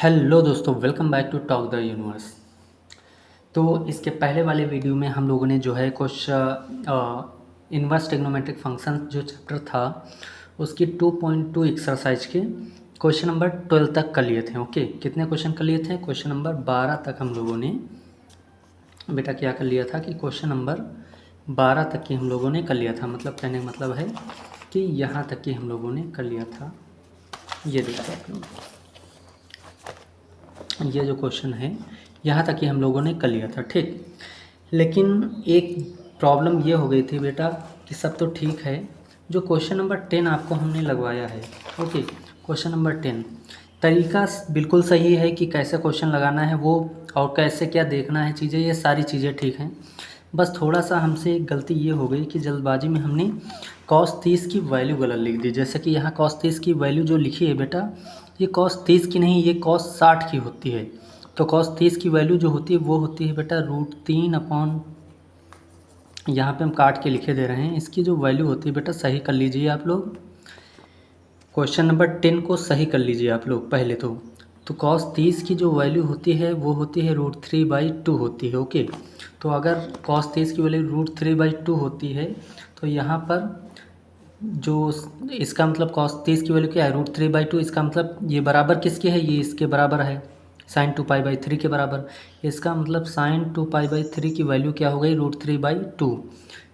Hello दोस्तों, welcome back to talk the universe. तो इसके पहले वाले वीडियो में हम लोगों ने जो है कुछ इन्वर्स ट्रिग्नोमेट्रिक फंक्शन जो चैप्टर था उसकी 2.2 एक्सरसाइज के क्वेश्चन नंबर 12 तक कर लिए थे। ओके, कितने क्वेश्चन कर लिए थे? क्वेश्चन नंबर 12 तक हम लोगों ने बेटा क्या कर लिया था कि क्वेश्चन नंबर 12 तक की हम लोगों ने कर लिया था। मतलब कहने का मतलब है कि यहाँ तक की हम लोगों ने कर लिया था। ये देखो आप लोग, ये जो क्वेश्चन है यहाँ तक ही हम लोगों ने कर लिया था, ठीक। लेकिन एक प्रॉब्लम ये हो गई थी बेटा कि सब तो ठीक है, जो क्वेश्चन नंबर 10 आपको हमने लगवाया है। ओके, क्वेश्चन नंबर 10 तरीका बिल्कुल सही है कि कैसे क्वेश्चन लगाना है वो, और कैसे क्या देखना है चीज़ें, ये सारी चीज़ें ठीक हैं। बस थोड़ा सा हमसे एक गलती ये हो गई कि जल्दबाजी में हमने cos 30 की वैल्यू गलत लिख दी। जैसे कि यहाँ cos 30 की वैल्यू जो लिखी है बेटा, ये cos 30 की नहीं, ये cos 60 की होती है। तो cos 30 की वैल्यू जो होती है वो होती है बेटा √3 अपॉन, यहाँ पे हम काट के लिखे दे रहे हैं। इसकी जो वैल्यू होती है बेटा, सही कर लीजिए आप लोग, क्वेश्चन नंबर 10 को सही कर लीजिए आप लोग पहले तो cos 30 की जो वैल्यू होती है वो होती है √3/2 होती है। ओके, तो अगर cos 30 की वैल्यू √3/2 होती है तो यहाँ पर जो इसका मतलब cos 30 की वैल्यू क्या है, √3/2। इसका मतलब ये बराबर किसके है, ये इसके बराबर है, sin 2π/3 के बराबर। इसका मतलब sin 2π/3 की वैल्यू क्या हो गई, √3/2।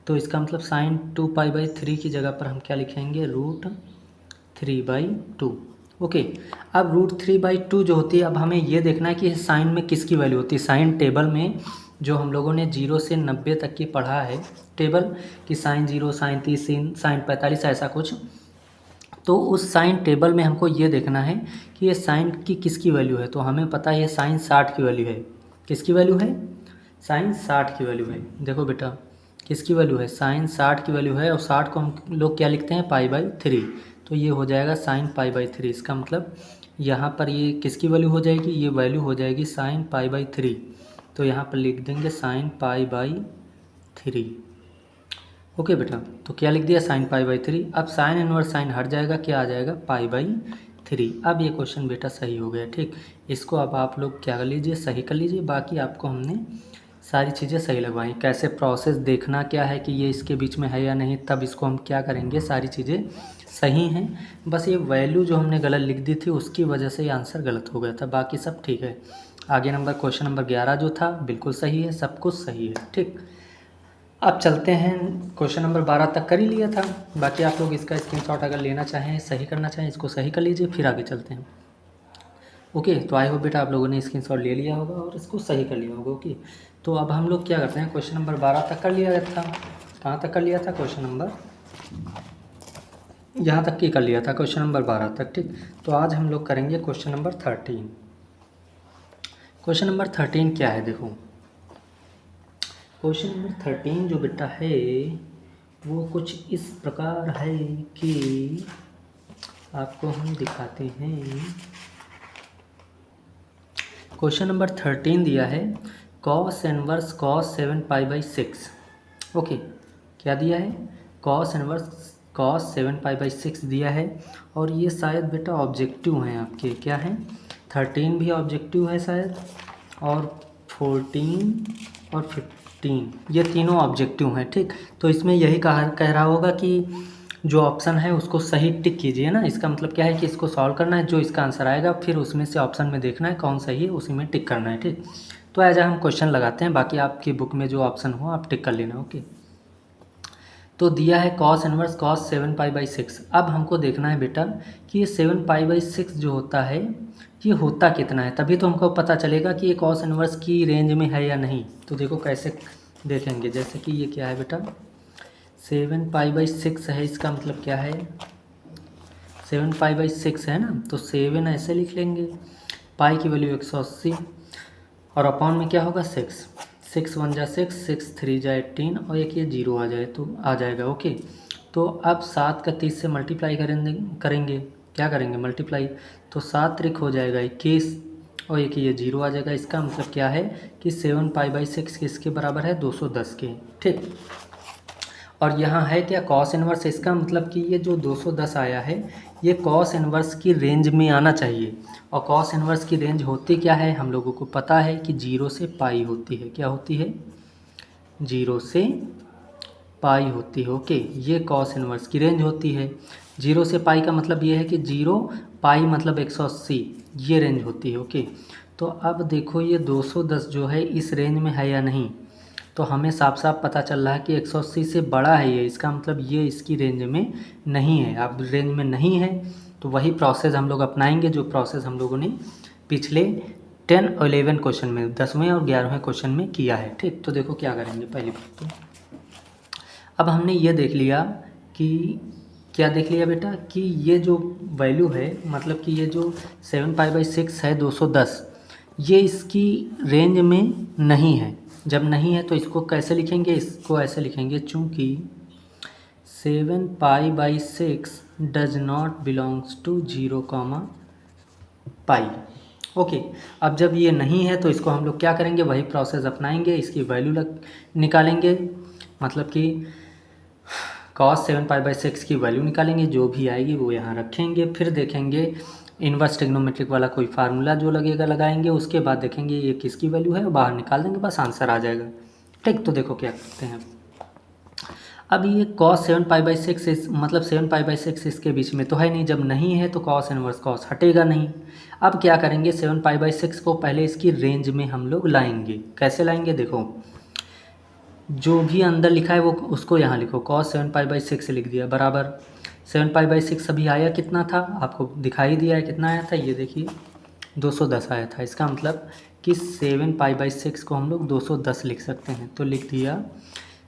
तो इसका मतलब sin 2π/3 की जगह पर हम क्या लिखेंगे, √3/2। ओके, अब √3/2 जो होती है, अब हमें ये देखना है कि साइन में किसकी वैल्यू होती है। साइन टेबल में जो हम लोगों ने 0 से 90 तक की पढ़ा है टेबल, कि साइन 0, साइन 30, साइन 45 ऐसा कुछ, तो उस साइन टेबल में हमको ये देखना है कि ये साइन की किसकी वैल्यू है। तो हमें पता है ये साइन 60 की वैल्यू है। किसकी वैल्यू है, साइन 60 की वैल्यू है। देखो बेटा किसकी वैल्यू है, साइन 60 की वैल्यू है, और 60 को हम लोग क्या लिखते हैं, π/3। तो ये हो जाएगा साइन π/3। इसका मतलब यहाँ पर ये किसकी वैल्यू हो जाएगी, ये वैल्यू हो जाएगी साइन π/3। तो यहाँ पर लिख देंगे साइन π/3। ओके बेटा, तो क्या लिख दिया, साइन π/3। अब साइन इनवर्स साइन हट जाएगा, क्या आ जाएगा, π/3। अब ये क्वेश्चन बेटा सही हो गया, ठीक। इसको अब आप लोग क्या कर लीजिए, सही कर लीजिए। बाकी आपको हमने सारी चीज़ें सही लगवाई, कैसे प्रोसेस देखना क्या है कि ये इसके बीच में है या नहीं, तब इसको हम क्या करेंगे, सारी चीज़ें सही हैं। बस ये वैल्यू जो हमने गलत लिख दी थी उसकी वजह से ये आंसर गलत हो गया था, बाकी सब ठीक है। आगे क्वेश्चन नंबर 11 जो था बिल्कुल सही है, सब कुछ सही है, ठीक। अब चलते हैं, क्वेश्चन नंबर 12 तक कर ही लिया था। बाकी आप लोग इसका स्क्रीनशॉट अगर लेना चाहें, सही करना चाहें, इसको सही कर लीजिए, फिर आगे चलते हैं। ओके, तो आई होप बेटा आप लोगों ने स्क्रीनशॉट ले लिया होगा और इसको सही कर लिया होगा। ओके, तो अब हम लोग क्या करते हैं, क्वेश्चन नंबर 12 तक कर लिया था। कहाँ तक कर लिया था, क्वेश्चन नंबर यहाँ तक की कर लिया था, क्वेश्चन नंबर 12 तक, ठीक। तो आज हम लोग करेंगे क्वेश्चन नंबर 13। क्वेश्चन नंबर 13 क्या है, देखो क्वेश्चन नंबर 13 जो बेटा है वो कुछ इस प्रकार है कि आपको हम दिखाते हैं। क्वेश्चन नंबर 13 दिया है cos इनवर्स cos 7π/6। ओके, क्या दिया है, cos इनवर्स cos 7π/6 दिया है, और ये शायद बेटा ऑब्जेक्टिव हैं आपके, क्या हैं, 13 भी ऑब्जेक्टिव है शायद, और 14 और 15 ये तीनों ऑब्जेक्टिव हैं, ठीक। तो इसमें यही कह रहा होगा कि जो ऑप्शन है उसको सही टिक कीजिए ना। इसका मतलब क्या है कि इसको सॉल्व करना है, जो इसका आंसर आएगा फिर उसमें से ऑप्शन में देखना है कौन सही है, उसी में टिक करना है, ठीक। तो ऐसा हम क्वेश्चन लगाते हैं, बाकी आपकी बुक में जो ऑप्शन हो आप टिक कर लेना। ओके, तो दिया है cos इनवर्स cos 7π/6। अब हमको देखना है बेटा कि ये 7π/6 जो होता है ये होता कितना है, तभी तो हमको पता चलेगा कि ये cos इनवर्स की रेंज में है या नहीं। तो देखो कैसे देखेंगे, जैसे कि ये क्या है बेटा, 7π/6 है, इसका मतलब क्या है, 7π/6 है ना, तो 7 ऐसे लिख लेंगे, पाई की वैल्यू 180, और अपॉन में क्या होगा 6, 6 1 जा 6, 6 3 जा 18, और एक ये 0 आ जाए तो आ जाएगा। ओके, तो अब 7 का 30 से मल्टीप्लाई करेंगे, क्या करेंगे, मल्टीप्लाई, तो 7 त्रिक हो जाएगा 21, और एक ये 0 आ जाएगा। इसका मतलब क्या है कि 7π/6 किसके बराबर है, 210 के, ठीक। और यहाँ है क्या, cos इनवर्स, इसका मतलब कि ये जो 210 आया है ये कॉस इन्वर्स की रेंज में आना चाहिए। और कॉस इन्वर्स की रेंज होती क्या है, हम लोगों को पता है कि 0 से पाई होती है। क्या होती है? 0 से पाई होती है। ओके, ये कॉस इन्वर्स की रेंज होती है। 0 से पाई का मतलब ये है कि 0 पाई मतलब 180, ये रेंज होती है। ओके, तो अब देखो ये 210 जो है इस रेंज में है या नहीं, तो हमें साफ साफ पता चल रहा है कि 180 से बड़ा है ये, इसका मतलब ये इसकी रेंज में नहीं है। अब रेंज में नहीं है तो वही प्रोसेस हम लोग अपनाएंगे जो प्रोसेस हम लोगों ने पिछले 10 और 11 क्वेश्चन में, 10वें और 11वें क्वेश्चन में किया है। ठीक, तो देखो क्या करेंगे। पहली बात तो अब हमने ये देख लिया कि क्या देख लिया बेटा कि ये जो वैल्यू है, मतलब कि ये जो 7π/6 है 210, ये इसकी रेंज में नहीं है। जब नहीं है तो इसको कैसे लिखेंगे, इसको ऐसे लिखेंगे, चूँकि 7π/6 does not belongs to 0, pi. Okay, अब जब ये नहीं है तो इसको हम लोग क्या करेंगे, वही प्रोसेस अपनाएंगे, इसकी वैल्यू निकालेंगे, मतलब कि cos 7π/6 की वैल्यू निकालेंगे, जो भी आएगी वो यहाँ रखेंगे, फिर देखेंगे इन्वर्स ट्रिग्नोमेट्रिक वाला कोई फार्मूला जो लगेगा लगाएंगे, उसके बाद देखेंगे ये किसकी वैल्यू है, बाहर निकाल देंगे, बस आंसर आ जाएगा। ठीक, तो देखो क्या करते हैं। अब ये cos 7π/6 मतलब 7π/6 इसके बीच में तो है नहीं, जब नहीं है तो cos इनवर्स cos हटेगा नहीं। अब क्या करेंगे, 7π/6 को पहले इसकी रेंज में हम लोग लाएंगे। कैसे लाएंगे, देखो जो भी अंदर लिखा है वो उसको यहाँ लिखो, cos 7π/6 लिख दिया, बराबर 7π/6 अभी आया कितना था, आपको दिखाई दिया है कितना आया था, ये देखिए 210 आया था। इसका मतलब कि 7π/6 को हम लोग 210 लिख सकते हैं, तो लिख दिया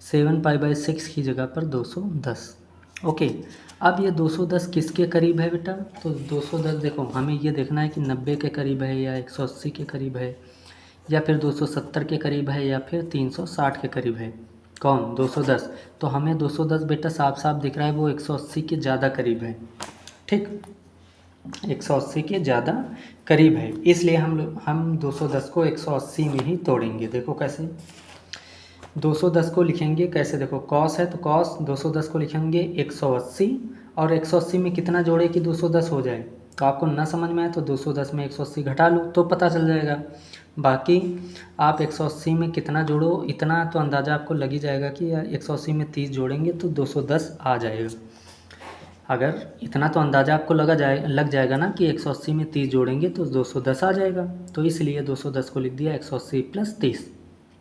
7π/6 की जगह पर 210। ओके, अब ये 210 किसके करीब है बेटा, तो 210 देखो हमें ये देखना है कि 90 के करीब है या 180 के करीब है या फिर 270 के करीब है या फिर 360 के करीब है। कौन, 210। तो हमें 210 बेटा साफ साफ दिख रहा है वो 180 के ज़्यादा करीब है। ठीक, 180 के ज़्यादा करीब है, इसलिए हम 210 को 180 में ही तोड़ेंगे। देखो कैसे 210 को लिखेंगे, कैसे देखो कॉस है तो कॉस 210 को लिखेंगे 180, और 180 में कितना जोड़े कि 210 हो जाए। तो आपको ना समझ में आए तो 210 में 180 घटा लो तो पता चल जाएगा। बाकी आप 180 में कितना जोड़ो, इतना तो अंदाज़ा आपको लग ही जाएगा कि 180 में 30 जोड़ेंगे तो 210 आ जाएगा। अगर इतना तो अंदाज़ा आपको लग जाएगा ना कि 180 में 30 जोड़ेंगे तो 210 आ जाएगा, तो इसलिए 210 को लिख दिया 180 + 30।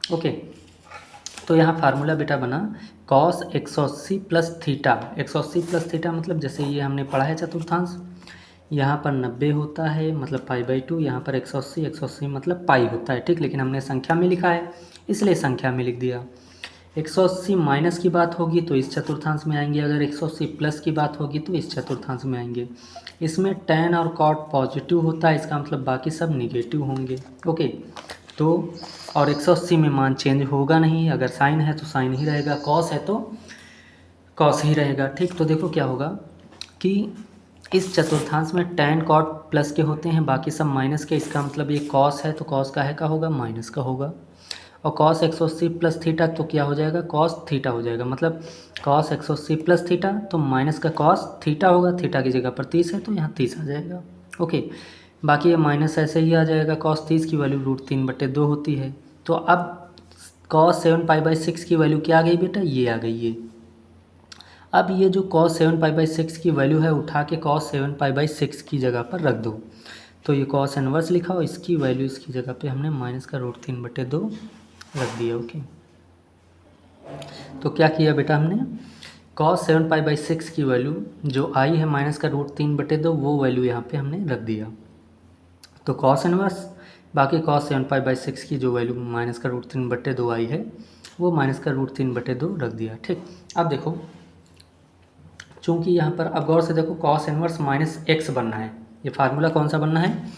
ओके, तो यहाँ फार्मूला बेटा बना cos 180 + थीटा। 180 + थीटा मतलब जैसे ये हमने पढ़ा है चतुर्थांश, यहाँ पर 90 होता है मतलब π/2, यहाँ पर 180, 180 मतलब पाई होता है। ठीक, लेकिन हमने संख्या में लिखा है इसलिए संख्या में लिख दिया। 180 माइनस की बात होगी तो इस चतुर्थांश में आएंगे, अगर 180 प्लस की बात होगी तो इस चतुर्थांश में आएंगे। इसमें tan और cot पॉजिटिव होता है, इसका मतलब बाकी सब निगेटिव होंगे। ओके, तो और 180 में मान चेंज होगा नहीं, अगर साइन है तो साइन ही रहेगा, कॉस है तो कॉस ही रहेगा। ठीक, तो देखो क्या होगा कि इस चतुर्थांश में tan cot प्लस के होते हैं, बाकी सब माइनस के, इसका मतलब ये कॉस है तो कॉस का है का होगा, माइनस का होगा। और cos 180 + थीटा तो क्या हो जाएगा, cos थीटा हो जाएगा, मतलब cos 180 + थीटा तो माइनस का cos थीटा होगा, थीटा की जगह पर 30 है तो यहाँ 30 आ जाएगा। ओके, बाकी ये माइनस ऐसे ही आ जाएगा, cos 30 की वैल्यू √3/2 होती है। तो अब cos 7π/6 की वैल्यू क्या आ गई बेटा, ये आ गई ये। अब ये जो cos 7π/6 की वैल्यू है उठा के cos 7π/6 की जगह पर रख दो, तो ये cos इनवर्स लिखा और इसकी वैल्यू इसकी जगह पे हमने माइनस का √3/2 रख दिया। ओके, तो क्या किया बेटा हमने, cos 7π/6 की वैल्यू जो आई है माइनस का √3/2 वो वैल्यू यहाँ पे हमने रख दिया। तो cos इनवर्स बाकी cos 7π/6 की जो वैल्यू माइनस का √3/2 आई है वो माइनस का √3/2 रख दिया। ठीक, अब देखो चूँकि यहाँ पर अब गौर से देखो cos इनवर्स -x बनना है, ये फार्मूला कौन सा बनना है,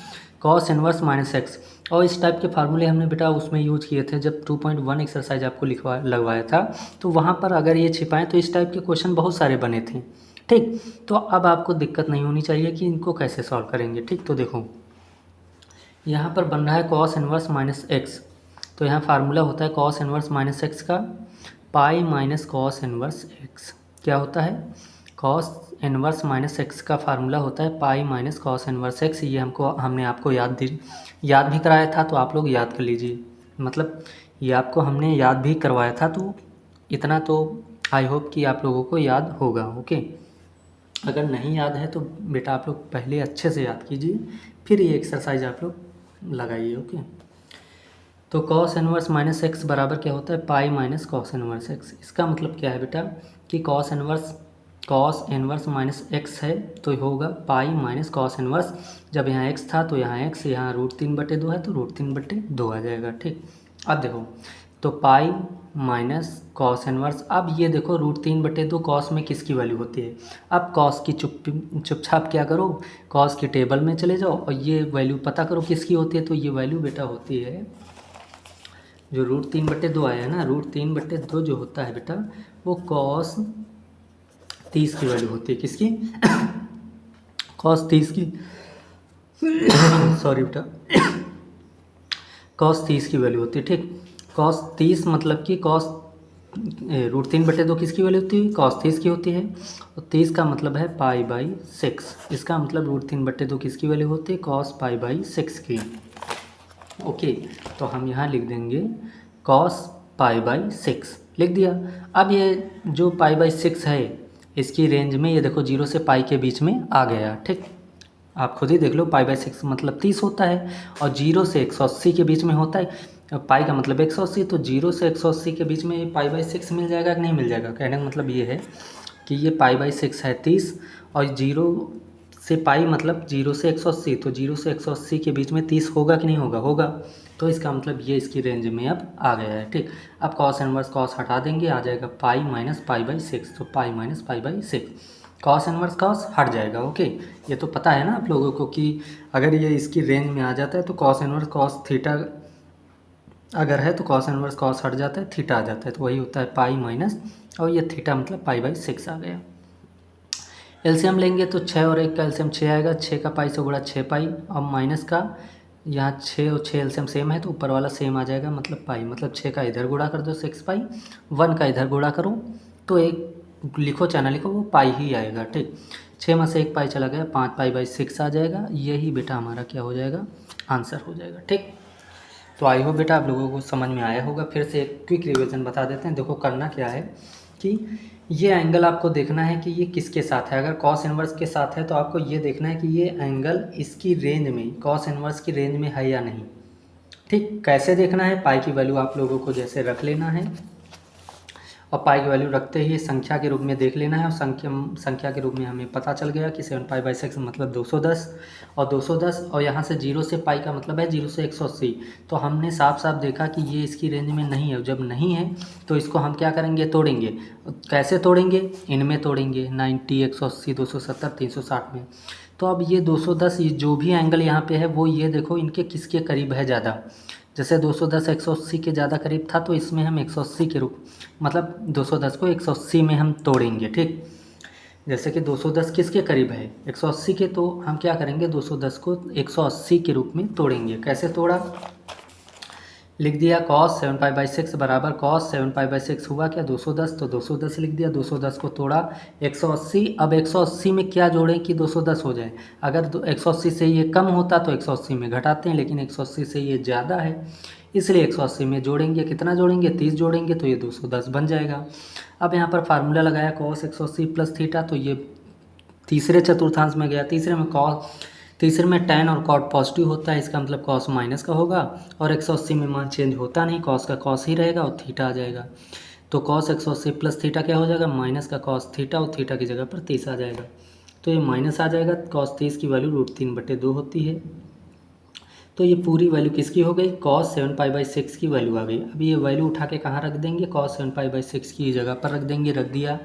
cos इनवर्स -x। और इस टाइप के फार्मूले हमने बेटा उसमें यूज किए थे जब 2.1 एक्सरसाइज आपको लगवाया था, तो वहाँ पर अगर ये छिपाएं तो इस टाइप के क्वेश्चन बहुत सारे बने थे। ठीक, तो अब आपको दिक्कत नहीं होनी चाहिए कि इनको कैसे सॉल्व करेंगे। ठीक, तो देखो यहाँ पर बन रहा है cos इनवर्स -x, तो यहाँ फार्मूला होता है cos इनवर्स -x का pi minus cos inverse x। क्या होता है, कॉस इनवर्स माइनस एक्स का फार्मूला होता है pi minus cos inverse x. ये हमने आपको याद भी कराया था, तो आप लोग याद कर लीजिए। मतलब ये आपको हमने याद भी करवाया था, तो इतना तो आई होप कि आप लोगों को याद होगा। ओके, अगर नहीं याद है तो बेटा आप लोग पहले अच्छे से याद कीजिए, फिर ये एक्सरसाइज आप लोग लगाइए। ओके, तो कॉस इनवर्स माइनस एक्स बराबर क्या होता है, pi minus cos inverse x. इसका मतलब क्या है बेटा कि कॉस इनवर्स माइनस एक्स है तो होगा पाई माइनस कॉस इनवर्स। जब यहाँ एक्स था तो यहाँ एक्स, यहाँ √3/2 है तो √3/2 आ जाएगा। ठीक, अब देखो, तो पाई माइनस कॉस इनवर्स। अब ये देखो √3/2 कॉस में किसकी वैल्यू होती है। अब कॉस की चुपचाप क्या करो, कॉस की टेबल में चले जाओ और ये वैल्यू पता करो किसकी होती है। तो ये वैल्यू बेटा होती है, जो √3/2 आया है ना, √3/2 जो होता है बेटा वो कॉस 30 की वैल्यू होती है। किसकी? कॉस 30 की सॉरी बेटा, कॉस 30 की वैल्यू होती है। ठीक, कॉस 30 मतलब कि √3/2 किसकी वैल्यू होती है, कॉस 30 की होती है। और 30 का मतलब है π/6। इसका मतलब √3/2 किसकी वैल्यू होती है, कॉस π/6 की। ओके, तो हम यहाँ लिख देंगे कॉस π/6 लिख दिया। अब ये जो π/6 है इसकी रेंज में ये देखो 0 से पाई के बीच में आ गया। ठीक, आप खुद ही देख लो, π/6 मतलब 30 होता है और 0 से 180 के बीच में होता है। पाई का मतलब 180, तो 0 से 180 के बीच में π/6 मिल जाएगा कि नहीं मिल जाएगा। कहने का मतलब ये है कि ये π/6 है 30, और 0 से पाई मतलब 0 से 180, तो 0 से 180 के बीच में 30 होगा कि नहीं होगा, होगा। तो इसका मतलब ये इसकी रेंज में अब आ गया है। ठीक, अब कॉस इनवर्स कॉस हटा देंगे, आ जाएगा पाई माइनस π/6, तो pi minus π/6, cos inverse cos हट जाएगा। ओके, ये तो पता है ना आप लोगों को कि अगर ये इसकी रेंज में आ जाता है तो कॉस इनवर्स कॉस थीटा अगर है तो कॉस इनवर्स कॉस हट जाता है, थीटा आ जाता है, तो वही होता है पाई माइनस, और ये थीटा मतलब π/6 आ गया। एलसीएम लेंगे तो 6 और 1 का एलसीएम 6 आएगा, 6 का पाई से गुणा 6 पाई, और माइनस का यहाँ 6 और 6 एलसीएम सेम है तो ऊपर वाला सेम आ जाएगा, मतलब पाई, मतलब 6 का इधर गुणा कर दो 6 पाई, 1 का इधर गुणा करो तो एक लिखो चाहे ना लिखो वो पाई ही आएगा। ठीक, 6 में से 1 पाई चला गया, 5 π/6 आ जाएगा। यही बेटा हमारा क्या हो जाएगा, आंसर हो जाएगा। ठीक, तो आई होप बेटा आप लोगों को समझ में आया होगा। फिर से एक क्विक रिवीजन बता देते हैं। देखो करना क्या है कि ये एंगल आपको देखना है कि ये किसके साथ है। अगर कॉस इनवर्स के साथ है तो आपको ये देखना है कि ये एंगल इसकी रेंज में, कॉस इनवर्स की रेंज में है या नहीं। ठीक, कैसे देखना है, पाई की वैल्यू आप लोगों को जैसे रख लेना है, और पाई की वैल्यू रखते ही संख्या के रूप में देख लेना है, और संख्या के रूप में हमें पता चल गया कि 7π/6 मतलब 210, और 210 और यहाँ से 0 से पाई का मतलब है 0 से 180। तो हमने साफ साफ देखा कि ये इसकी रेंज में नहीं है। जब नहीं है तो इसको हम क्या करेंगे, तोड़ेंगे। कैसे तोड़ेंगे, इनमें तोड़ेंगे, 90, 180, 270, 360 में। तो अब ये 210 ये जो भी एंगल यहाँ पे है वो ये देखो इनके किसके करीब है ज़्यादा। जैसे 210 180 के ज़्यादा करीब था तो इसमें हम 180 के रूप मतलब 210 को 180 में हम तोड़ेंगे। ठीक, जैसे कि 210 किसके करीब है, 180 के, तो हम क्या करेंगे 210 को 180 के रूप में तोड़ेंगे। कैसे तोड़ा, लिख दिया cos 7π/6 बराबर cos 7π/6 हुआ क्या 210, तो 210 लिख दिया। 210 को तोड़ा 180। अब 180 में क्या जोड़ें कि 210 हो जाए। अगर 180 से ये कम होता तो 180 में घटाते हैं, लेकिन 180 से ये ज़्यादा है इसलिए 180 में जोड़ेंगे। कितना जोड़ेंगे, 30 जोड़ेंगे तो ये 210 बन जाएगा। अब यहाँ पर फार्मूला लगाया cos 180 प्लस थीटा, तो ये तीसरे चतुर्थांश में गया। तीसरे में tan और cot पॉजिटिव होता है, इसका मतलब cos माइनस का होगा, और 180 में मान चेंज होता नहीं, cos का cos ही रहेगा और थीटा आ जाएगा। तो cos 180 प्लस थीटा क्या हो जाएगा, माइनस का cos थीटा, और थीटा की जगह पर 30 आ जाएगा। तो ये माइनस आ जाएगा, cos 30 की वैल्यू √3/2 होती है। तो ये पूरी वैल्यू किसकी हो गई, cos 7π/6 की वैल्यू आ गई। अब ये वैल्यू उठा के कहाँ रख देंगे, cos 7π/6 की जगह पर रख देंगे, रख दिया।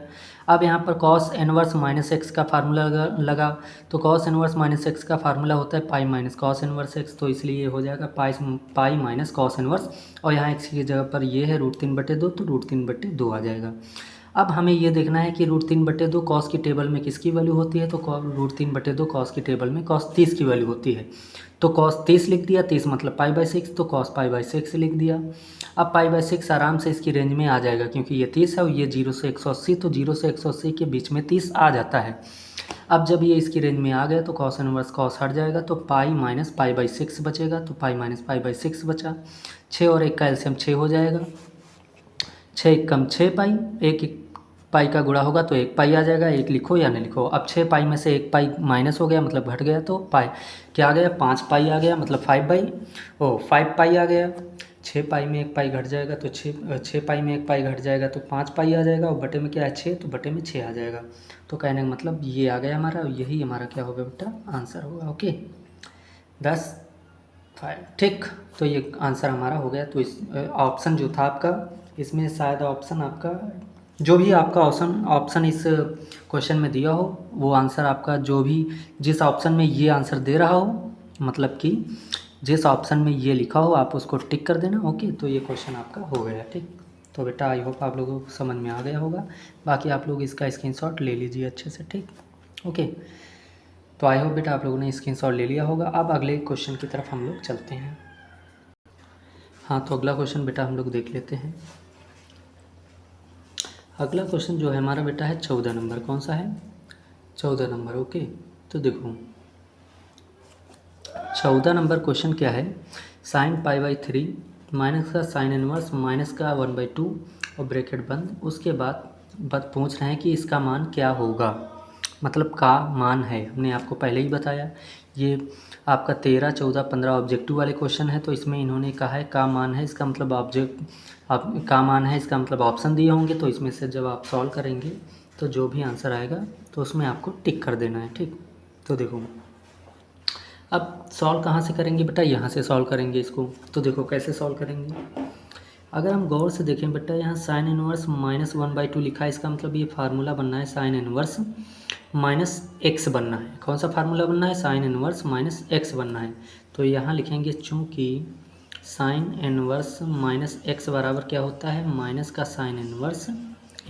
अब यहाँ पर cos इनवर्स माइनस एक्स का फार्मूला लगा, तो cos इनवर्स माइनस एक्स का फार्मूला होता है pi minus cos inverse x, तो इसलिए ये हो जाएगा पाई माइनस कॉस इनवर्स, और यहाँ एक्स की जगह पर ये है √3/2, तो √3/2 आ जाएगा। अब हमें ये देखना है कि √3/2 कॉस की टेबल में किसकी वैल्यू होती है, तो √3/2 कॉस की टेबल में cos 30 की वैल्यू होती है। तो cos 30 लिख दिया, 30 मतलब π/6, तो cos π/6 लिख दिया। अब π/6 आराम से इसकी रेंज में आ जाएगा, क्योंकि ये 30 है और ये 0 से 180, तो 0 से 180 के बीच में 30 आ जाता है। अब जब ये इसकी रेंज में आ गया तो cos इनवर्स cos हट जाएगा, तो पाई माइनस π/6 बचेगा, तो पाई माइनस π/6 बचा। 6 और 1 का एलसीएम 6 हो जाएगा, 6 कम 6 पाई, एक पाई का गुणा होगा तो 1 पाई आ जाएगा, 1 लिखो या नहीं लिखो। अब 6 पाई में से 1 पाई माइनस हो गया, मतलब घट गया, तो पाई क्या आ गया, 5 पाई आ गया, मतलब 5 पाई आ गया। 6 पाई में 1 पाई घट जाएगा तो 6 पाई में 1 पाई घट जाएगा तो 5 पाई आ जाएगा, और बटे में क्या है 6, तो बटे में 6 आ जाएगा। तो कहने का मतलब ये आ गया हमारा, यही हमारा क्या होगा बेटा, आंसर होगा। ओके 10 5 ठीक। तो ये आंसर हमारा हो गया। तो इस ऑप्शन जो था आपका, इसमें शायद ऑप्शन आपका जो भी आपका ऑप्शन इस क्वेश्चन में दिया हो, वो आंसर आपका जो भी जिस ऑप्शन में ये आंसर दे रहा हो, मतलब कि जिस ऑप्शन में ये लिखा हो आप उसको टिक कर देना। ओके, तो ये क्वेश्चन आपका हो गया। ठीक, तो बेटा आई होप आप लोगों को समझ में आ गया होगा। बाकी आप लोग इसका स्क्रीनशॉट ले लीजिए अच्छे से। ठीक, ओके, तो आई होप बेटा आप लोगों ने स्क्रीनशॉट ले लिया होगा। अब अगले क्वेश्चन की तरफ हम लोग चलते हैं। हाँ, तो अगला क्वेश्चन बेटा हम लोग देख लेते हैं। अगला क्वेश्चन जो है हमारा बेटा है 14 नंबर। कौन सा है, 14 नंबर। ओके, तो देखो 14 नंबर क्वेश्चन क्या है, sin π/3 माइनस का साइन इनवर्स माइनस का 1/2 और ब्रैकेट बंद। उसके बाद पूछ रहे हैं कि इसका मान क्या होगा, मतलब का मान है। हमने आपको पहले ही बताया, ये आपका 13, 14, 15 ऑब्जेक्टिव वाले क्वेश्चन है। तो इसमें इन्होंने कहा है का मान है, इसका मतलब का मान है, इसका मतलब ऑप्शन दिए होंगे। तो इसमें से जब आप सॉल्व करेंगे तो जो भी आंसर आएगा तो उसमें आपको टिक कर देना है। ठीक, तो देखो अब सॉल्व कहाँ से करेंगे बेटा, यहाँ से सॉल्व करेंगे इसको। तो देखो कैसे सॉल्व करेंगे, अगर हम गौर से देखें बेटा, यहाँ साइन इनवर्स -1/2 लिखा है, इसका मतलब ये फार्मूला बनना है साइन इनवर्स -x बनना है। कौन सा फार्मूला बनना है, साइन इनवर्स -x बनना है। तो यहाँ लिखेंगे चूँकि साइन इनवर्स -x बराबर क्या होता है, माइनस का साइन इनवर्स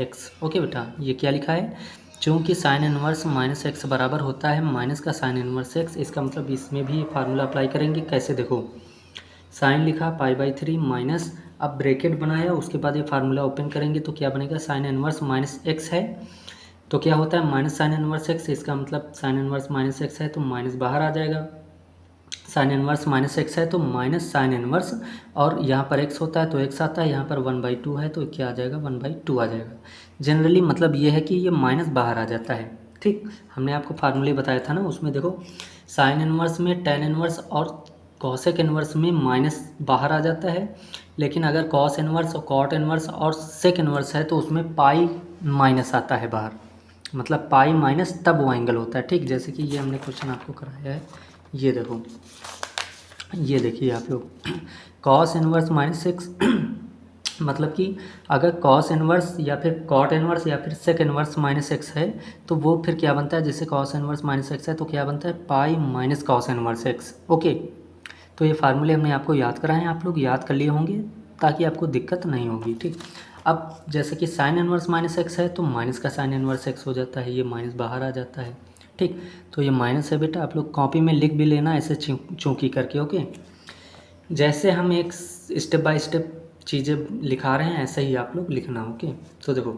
x। ओके बेटा, ये क्या लिखा है, चूँकि साइन इनवर्स -x बराबर होता है माइनस का साइन इनवर्स x। इसका मतलब इसमें भी फार्मूला अप्लाई करेंगे। कैसे, देखो साइन लिखा π/3 माइनस, अब ब्रैकेट बनाया, उसके बाद ये फार्मूला ओपन करेंगे तो क्या बनेगा, साइन इनवर्स -x है तो क्या होता है माइनस साइन इनवर्स x। इसका मतलब साइन इनवर्स -x है तो माइनस बाहर आ जाएगा, साइन इनवर्स -x है तो माइनस साइन इनवर्स, और यहाँ पर x होता है तो x आता है, यहाँ पर 1/2 है तो क्या आ जाएगा, 1/2 आ जाएगा। जनरली मतलब ये है कि ये माइनस बाहर आ जाता है। ठीक, हमने आपको फार्मूले बताया था ना, उसमें देखो साइन इनवर्स में टेन इनवर्स और कॉसेक इनवर्स में माइनस बाहर आ जाता है, लेकिन अगर कॉस इनवर्स और कॉट इनवर्स और सेक इनवर्स है तो उसमें पाई माइनस आता है बाहर, मतलब पाई माइनस तब वो एंगल होता है। ठीक, जैसे कि ये हमने क्वेश्चन आपको कराया है, ये देखो, ये देखिए आप लोग कॉस इनवर्स -6 मतलब कि अगर कॉस इनवर्स या फिर कॉट इनवर्स या फिर सेक इनवर्स -x है तो वो फिर क्या बनता है, जैसे कॉस इनवर्स -x है तो क्या बनता है, pi minus cos inverse x। Okay, तो ये फार्मूले हमने आपको याद कराए हैं, आप लोग याद कर लिए होंगे ताकि आपको दिक्कत नहीं होगी। ठीक, अब जैसे कि साइन इनवर्स -x है तो माइनस का साइन इनवर्स x हो जाता है, ये माइनस बाहर आ जाता है। ठीक, तो ये माइनस है बेटा, आप लोग कॉपी में लिख भी लेना ऐसे चूंकि करके। ओके, जैसे हम एक स्टेप बाय स्टेप चीज़ें लिखा रहे हैं ऐसे ही आप लोग लिखना। ओके, तो देखो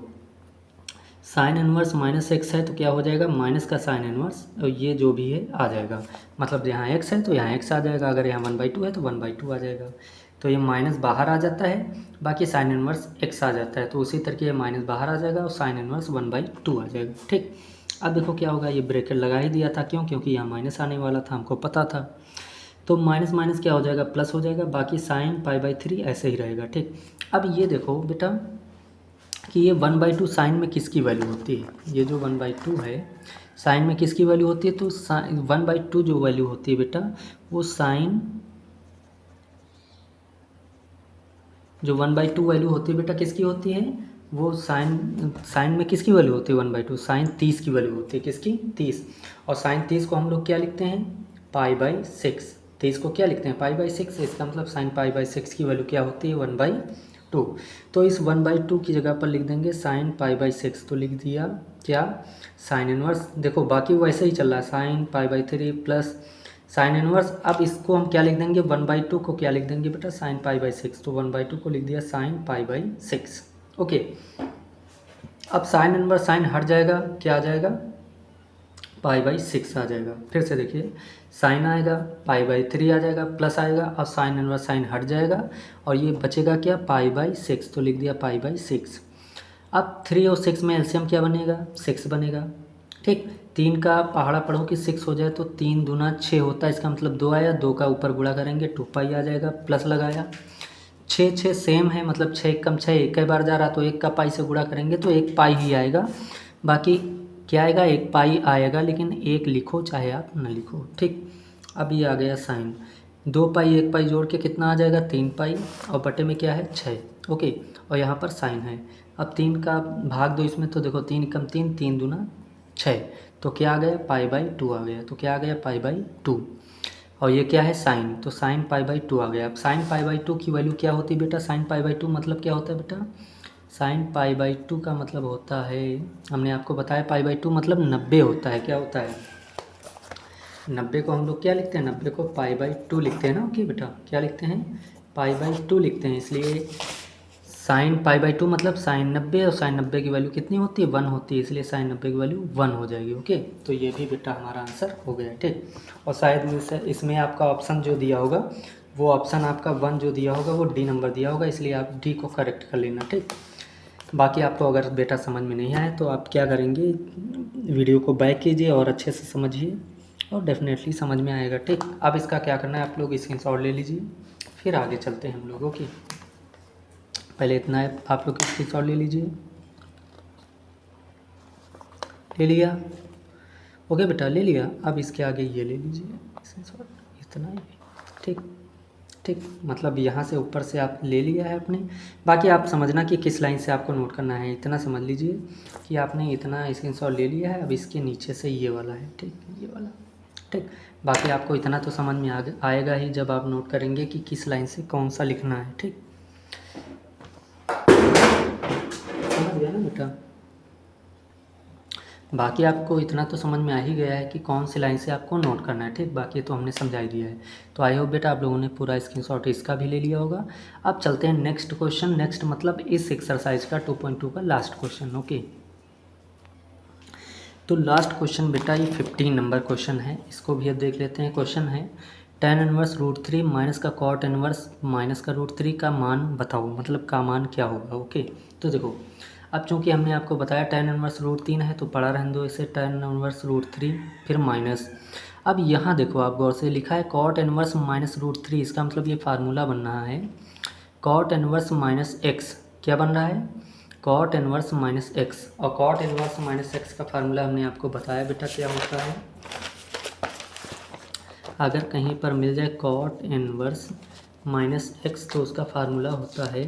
साइन इनवर्स -x है तो क्या हो जाएगा, माइनस का साइन इनवर्स, और ये जो भी है आ जाएगा, मतलब यहाँ x है तो यहाँ x आ जाएगा, अगर यहाँ 1/2 है तो 1/2 आ जाएगा। तो ये माइनस बाहर आ जाता है, बाकी साइन इनवर्स x आ जाता है, तो उसी तरीके ये माइनस बाहर आ जाएगा और साइन इनवर्स 1/2 आ जाएगा। ठीक, अब देखो क्या होगा, ये ब्रैकेट लगा ही दिया था, क्यों, क्योंकि यहाँ माइनस आने वाला था, हमको पता था। तो माइनस माइनस क्या हो जाएगा, प्लस हो जाएगा, बाकी साइन π/3 ऐसे ही रहेगा। ठीक, अब ये देखो बेटा कि ये 1/2 साइन में किसकी वैल्यू होती है, ये जो 1/2 है साइन में किसकी वैल्यू होती है, तो 1/2 जो वैल्यू होती है बेटा वो साइन, जो 1/2 वैल्यू होती है बेटा किसकी होती है, वो साइन में किसकी वैल्यू होती है 1/2, साइन 30 की वैल्यू होती है, किसकी, 30। और साइन 30 को हम लोग क्या लिखते हैं, π/6। 30 को क्या लिखते हैं, π/6। इसका मतलब साइन π/6 की वैल्यू क्या होती है, 1/2 2। तो इस 1/2 की जगह पर लिख देंगे साइन π/6। तो लिख दिया क्या, साइन इनवर्स। देखो बाकी वैसे ही चल रहा है, साइन π/3 प्लस साइन इनवर्स। अब इसको हम क्या लिख देंगे, 1/2 को क्या लिख देंगे बेटा, साइन π/6। तो 1/2 को लिख दिया साइन π/6। ओके, अब साइन इनवर्स साइन हट जाएगा, क्या आ जाएगा, π/6 आ जाएगा। फिर से देखिए, साइन आएगा, π/3 आ जाएगा, प्लस आएगा, अब साइन इनवर्स साइन हट जाएगा और ये बचेगा क्या, π/6। तो लिख दिया π/6। अब 3 और 6 में एलसीएम क्या बनेगा, 6 बनेगा। ठीक, 3 का पहाड़ा पढ़ो कि 6 हो जाए तो 3 दूना 6 होता है, इसका मतलब 2 आया, 2 का ऊपर गुणा करेंगे 2π आ जाएगा, प्लस लगाया 6 6 सेम है, मतलब 6 कम 6 एक कई बार जा रहा, तो 1 का पाई से गुणा करेंगे तो 1 पाई ही आएगा। बाकी क्या आएगा, 1 पाई आएगा, लेकिन 1 लिखो चाहे आप न लिखो। ठीक, अब ये आ गया साइन, 2 पाई 1 पाई जोड़ के कितना आ जाएगा, 3 पाई, और बटे में क्या है, 6। ओके, और यहाँ पर साइन है। अब 3 का भाग दो इसमें, तो देखो 3 कम 3, 3 दूना 6, तो क्या आ गया, π/2 आ गया। तो क्या आ गया, π/2। और ये क्या है, साइन, तो साइन π/2 आ गया। अब साइन π/2 की वैल्यू क्या होती है बेटा, साइन π/2 मतलब क्या होता है बेटा, साइन π/2 का मतलब होता है, हमने आपको बताया π/2 मतलब 90 होता है। क्या होता है, 90 को हम लोग क्या लिखते हैं, 90 को π/2 लिखते हैं ना। ओके बेटा, क्या लिखते हैं, π/2 लिखते हैं। इसलिए साइन π/2 मतलब साइन 90, और साइन 90 की वैल्यू कितनी होती है, 1 होती है, इसलिए साइन 90 की वैल्यू 1 हो जाएगी। ओके, तो ये भी बेटा हमारा आंसर हो गया। ठीक, और शायद इसमें आपका ऑप्शन जो दिया होगा, वो ऑप्शन आपका 1 जो दिया होगा वो डी नंबर दिया होगा, इसलिए आप डी को करेक्ट कर लेना। ठीक, बाकी आपको अगर बेटा समझ में नहीं आए तो आप क्या करेंगे, वीडियो को बैक कीजिए और अच्छे से समझिए, और डेफिनेटली समझ में आएगा। ठीक, अब इसका क्या करना है, आप लोग स्क्रीनशॉट ले लीजिए, फिर आगे चलते हैं हम लोग। ओके, पहले इतना है, आप लोग स्क्रीनशॉट ले लीजिए, ले लिया, ओके बेटा ले लिया। अब इसके आगे ये ले लीजिए स्क्रीनशॉट, इतना ही। ठीक ठीक, मतलब यहाँ से ऊपर से आप ले लिया है आपने। बाकी आप समझना कि किस लाइन से आपको नोट करना है, इतना समझ लीजिए कि आपने इतना स्क्रीनशॉट ले लिया है। अब इसके नीचे से ये वाला है, ठीक, ये वाला। ठीक, बाकी आपको इतना तो समझ में आएगा ही जब आप नोट करेंगे कि किस लाइन से कौन सा लिखना है। ठीक, समझ गया ना बेटा। बाकी आपको इतना तो समझ में आ ही गया है कि कौन सी लाइन से आपको नोट करना है। ठीक, बाकी तो हमने समझा ही दिया है। तो आई होप बेटा आप लोगों ने पूरा स्क्रीनशॉट इसका भी ले लिया होगा। अब चलते हैं नेक्स्ट क्वेश्चन, नेक्स्ट मतलब इस एक्सरसाइज का 2.2 का लास्ट क्वेश्चन। ओके, तो लास्ट क्वेश्चन बेटा ये 15 नंबर क्वेश्चन है, इसको भी अब देख लेते हैं। क्वेश्चन है tan इनवर्स √3 माइनस का cot इनवर्स माइनस का √3 का मान बताओ, मतलब का मान क्या होगा। ओके, तो देखो अब चूंकि हमने आपको बताया tan इनवर्स √3 है, तो पढ़ा रहने दो इसे, tan इनवर्स √3 फिर माइनस। अब यहाँ देखो आप गौर से लिखा है cot इनवर्स माइनस √3, इसका मतलब ये फार्मूला बन रहा है cot इनवर्स माइनस एक्स। क्या बन रहा है, cot इनवर्स माइनस एक्स, और cot इनवर्स माइनस एक्स का फार्मूला हमने आपको बताया बेटा क्या होता है। अगर कहीं पर मिल जाए cot इनवर्स माइनस एक्स तो उसका फार्मूला होता है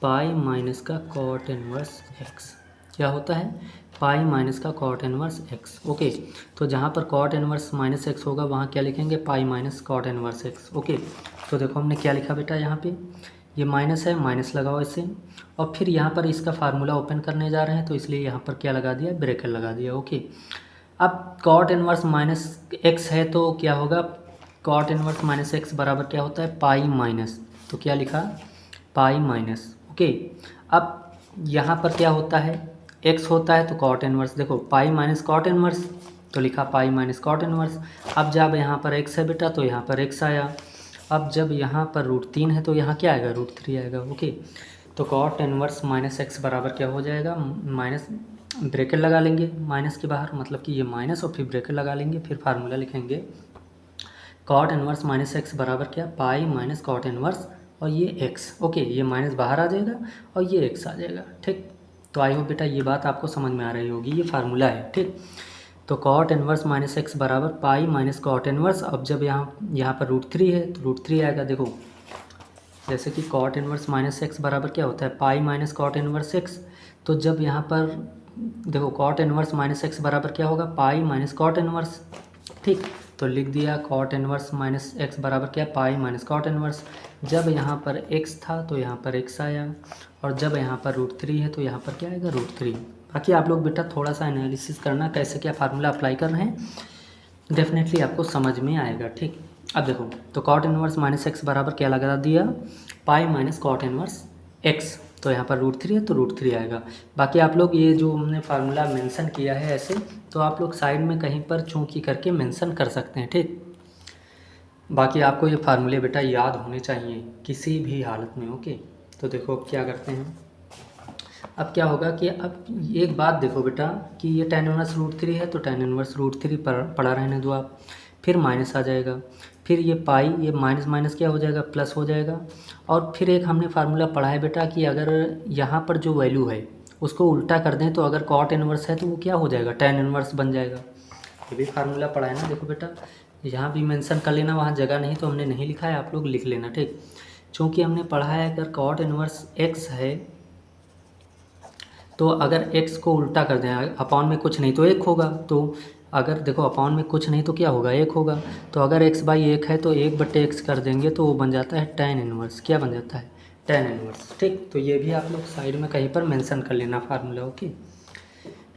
पाई माइनस का cot इनवर्स एक्स। क्या होता है, पाई माइनस का cot इनवर्स एक्स। ओके, तो जहाँ पर cot इनवर्स माइनस एक्स होगा वहाँ क्या लिखेंगे, pi minus cot inverse x. Okay, तो देखो हमने क्या लिखा बेटा, यहाँ पे ये माइनस है, माइनस लगाओ इसे, और फिर यहाँ पर इसका फार्मूला ओपन करने जा रहे हैं, तो इसलिए यहाँ पर क्या लगा दिया, ब्रेकर लगा दिया। ओके, अब cot इनवर्स माइनस एक्स है तो क्या होगा, cot इनवर्स माइनस एक्स बराबर क्या होता है, पाई माइनस, तो क्या लिखा, पाई माइनस। ओके, अब यहाँ पर क्या होता है, x होता है तो cot इनवर्स, देखो पाई माइनस cot इनवर्स, तो लिखा पाई माइनस cot इनवर्स। अब जब यहाँ पर x है बेटा तो यहाँ पर x आया। अब जब यहाँ पर √3 है तो यहाँ क्या आएगा, √3 आएगा। ओके, तो cot इनवर्स माइनस एक्स बराबर क्या हो जाएगा, माइनस, ब्रेकेट लगा लेंगे माइनस के बाहर, मतलब कि ये माइनस और फिर ब्रेकेट लगा लेंगे, फिर फार्मूला लिखेंगे cot इनवर्स माइनस एक्स बराबर क्या, पाई माइनस cot इनवर्स और ये x। ओके, ये माइनस बाहर आ जाएगा और ये x आ जाएगा। ठीक, तो आई होप बेटा ये बात आपको समझ में आ रही होगी, ये फार्मूला है। ठीक, तो cot इनवर्स माइनस एक्स बराबर पाई माइनस cot इनवर्स। अब जब यहाँ पर √3 है तो √3 आएगा। देखो जैसे कि cot इनवर्स माइनस एक्स बराबर क्या होता है, pi minus cot inverse x, तो जब यहाँ पर देखो cot इनवर्स माइनस एक्स बराबर क्या होगा, पाई माइनस cot इनवर्स। ठीक, तो लिख दिया कॉट इनवर्स माइनस एक्स बराबर क्या, पाई माइनस कॉट इनवर्स। जब यहाँ पर x था तो यहाँ पर x आया, और जब यहाँ पर √3 है तो यहाँ पर क्या आएगा, √3। बाकी आप लोग बेटा थोड़ा सा एनालिसिस करना कैसे क्या फार्मूला अप्लाई कर रहे हैं, डेफिनेटली आपको समझ में आएगा। ठीक, अब देखो तो कॉट इनवर्स माइनस एक्स बराबर क्या लगा दिया, pi minus cot inverse x. तो यहाँ पर √3 है तो √3 आएगा। बाकी आप लोग ये जो हमने फार्मूला मेंशन किया है ऐसे, तो आप लोग साइड में कहीं पर चूंकि करके मेंशन कर सकते हैं। ठीक, बाकी आपको ये फार्मूले बेटा याद होने चाहिए किसी भी हालत में। ओके, तो देखो क्या करते हैं, अब क्या होगा कि अब एक बात देखो बेटा कि ये tan इनवर्स √3 है तो tan इनवर्स √3 पड़ा रहने दो आप, फिर माइनस आ जाएगा, फिर ये पाई, ये माइनस माइनस क्या हो जाएगा, प्लस हो जाएगा। और फिर एक हमने फार्मूला पढ़ा है बेटा कि अगर यहाँ पर जो वैल्यू है उसको उल्टा कर दें तो अगर कॉट इनवर्स है तो वो क्या हो जाएगा, tan इनवर्स बन जाएगा। ये भी फार्मूला पढ़ा है ना, देखो बेटा यहाँ भी मेंशन कर लेना, वहाँ जगह नहीं तो हमने नहीं लिखा है, आप लोग लिख लेना। ठीक, चूँकि हमने पढ़ा है अगर कॉट इनवर्स एक्स है तो अगर x को उल्टा कर दें, अपॉन में कुछ नहीं तो 1 होगा, तो अगर देखो अपॉन में कुछ नहीं तो क्या होगा, 1 होगा। तो अगर x/1 है तो 1/x कर देंगे तो वो बन जाता है tan इनवर्स, क्या बन जाता है, tan इनवर्स। ठीक, तो ये भी आप लोग साइड में कहीं पर मेंशन कर लेना फार्मूला। ओके,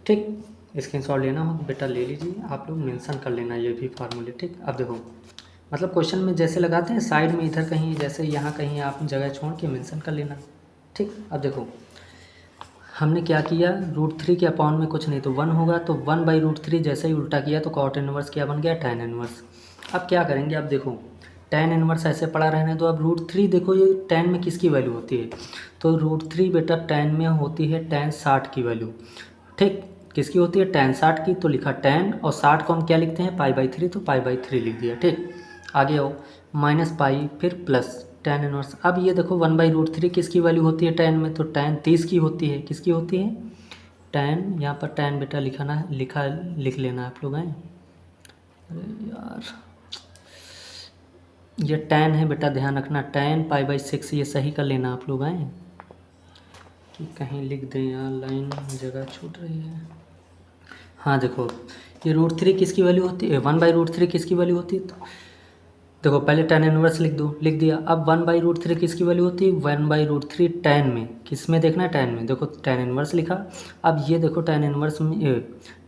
ठीक, स्क्रीनशॉट लेना हो बेटा ले लीजिए, आप लोग मेंशन कर लेना ये भी फार्मूले। ठीक, अब देखो मतलब क्वेश्चन में जैसे लगाते हैं साइड में इधर कहीं, जैसे यहाँ कहीं आप जगह छोड़ के मेंशन कर लेना। ठीक, अब देखो हमने क्या किया, √3 के अपॉन में कुछ नहीं तो 1 होगा, तो 1/√3 जैसे ही उल्टा किया तो कॉट इनवर्स क्या बन गया, tan इनवर्स। अब क्या करेंगे, अब देखो tan इनवर्स ऐसे पड़ा रहने दो। अब √3 देखो ये tan में किसकी वैल्यू होती है, तो √3 बेटा tan में होती है tan 60 की वैल्यू। ठीक, किसकी होती है, tan 60 की, तो लिखा tan, और 60 को हम क्या लिखते हैं, π/3, तो π/3 लिख दिया। ठीक, आगे आओ, माइनस पाई फिर प्लस tan इनवर्स। अब ये देखो 1/√3 किसकी वैल्यू होती है tan में, तो tan 30 की होती है, किसकी होती है, tan, यहाँ पर tan बेटा लिख लेना आप लोग हैं। अरे यार ये tan है बेटा, ध्यान रखना, tan π/6, ये सही कर लेना आप लोग हैं कि कहीं लिख दें यार, लाइन जगह छूट रही है। हाँ देखो ये √3 किसकी वैल्यू होती है, 1/√3 किसकी वैल्यू होती है, तो देखो पहले tan इनवर्स लिख दिया। अब 1/√3 किसकी वैल्यू होती है, 1/√3 tan में, किस में देखना है, tan में, देखो tan इनवर्स लिखा। अब ये देखो tan इनवर्स में